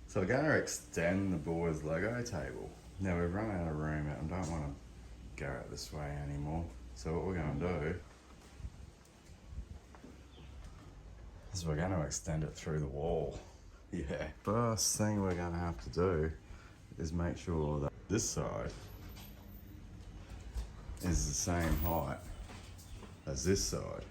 So we're going to extend the boys Lego table. Now we've run out of room and I don't want to go out this way anymore. So what we're going to do is we're going to extend it through the wall. Yeah. First thing we're going to have to do is make sure that this side is the same height as this side.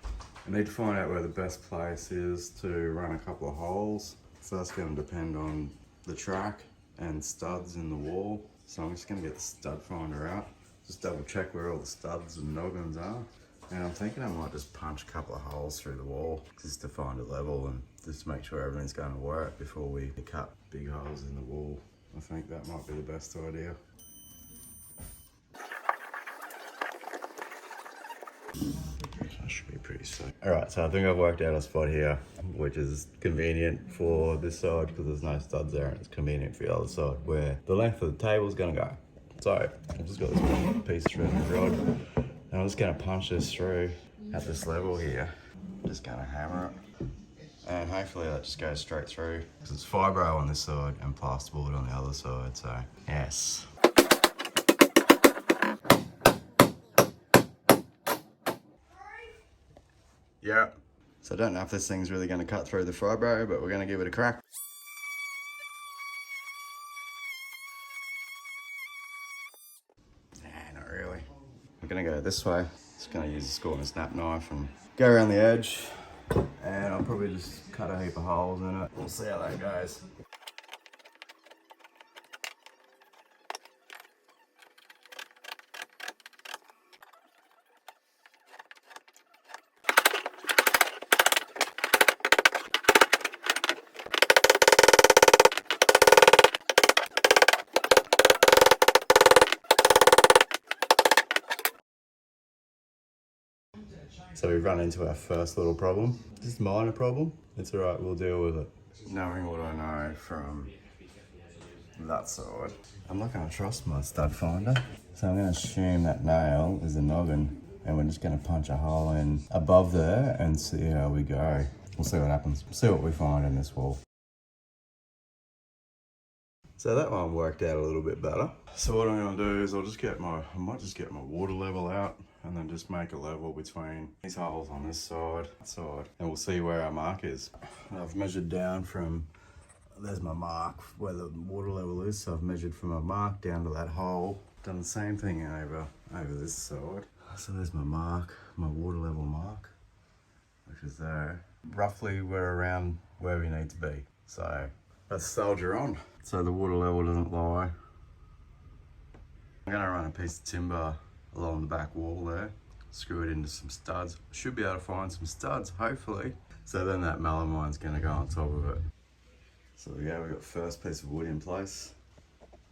I need to find out where the best place is to run a couple of holes. So that's going to depend on the track and studs in the wall. So I'm just going to get the stud finder out, just double check where all the studs and noggins are. And I'm thinking I might just punch a couple of holes through the wall just to find a level and just to make sure everything's going to work before we cut big holes in the wall. I think that might be the best idea. That should be pretty safe. Alright, so I think I've worked out a spot here, which is convenient for this side because there's no studs there, and it's convenient for the other side where the length of the table is going to go. So I've just got this one piece of shredded rod, and I'm just going to punch this through at this level here. Just going to hammer it, and hopefully that just goes straight through because it's fibro on this side and plasterboard on the other side. So yes. Yeah. So I don't know if this thing's really going to cut through the fibro, but we're going to give it a crack. Nah, not really. I'm going to go this way. Just going to use a score and a snap knife and go around the edge. And I'll probably just cut a heap of holes in it. We'll see how that goes. So we've run into our first little problem. Just a minor problem. It's all right, we'll deal with it. Knowing what I know from that side, I'm not going to trust my stud finder. So I'm going to assume that nail is a noggin, and we're just going to punch a hole in above there and see how we go. We'll see what happens. See what we find in this wall. So that one worked out a little bit better. So what I'm going to do is I might just get my water level out and then just make a level between these holes on this side, and we'll see where our mark is. I've measured down from, there's my mark where the water level is, so I've measured from my mark down to that hole. Done the same thing over this side. So there's my mark, my water level mark, which is there. Roughly we're around where we need to be. So let's soldier on. So the water level doesn't lie. I'm gonna run a piece of timber along the back wall there, screw it into some studs. Should be able to find some studs, hopefully. So then that melamine's gonna go on top of it. So yeah, we've got the first piece of wood in place.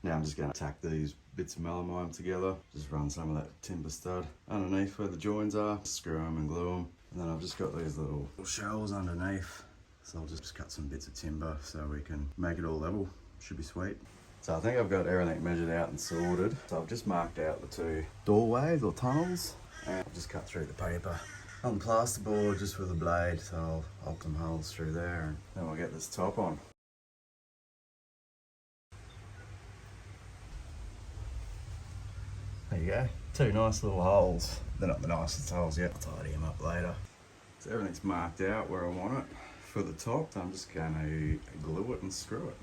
Now I'm just gonna tack these bits of melamine together. Just run some of that timber stud underneath where the joins are, screw them and glue them. And then I've just got these little shells underneath. So I'll just cut some bits of timber so we can make it all level. Should be sweet. So I think I've got everything measured out and sorted. So I've just marked out the two doorways or tunnels, and I've just cut through the paper on the plasterboard just with a blade. So I'll open some holes through there and then we'll get this top on. There you go, two nice little holes. They're not the nicest holes yet, I'll tidy them up later. So everything's marked out where I want it for the top. I'm just going to glue it and screw it.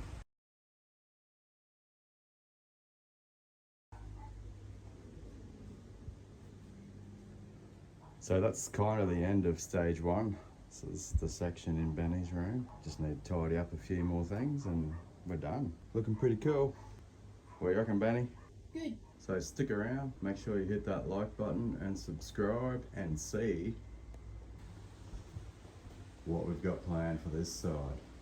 So that's kind of the end of stage one. So this is the section in Benny's room. Just need to tidy up a few more things and we're done. Looking pretty cool. What do you reckon, Benny? Good. So stick around, make sure you hit that like button and subscribe and see what we've got planned for this side.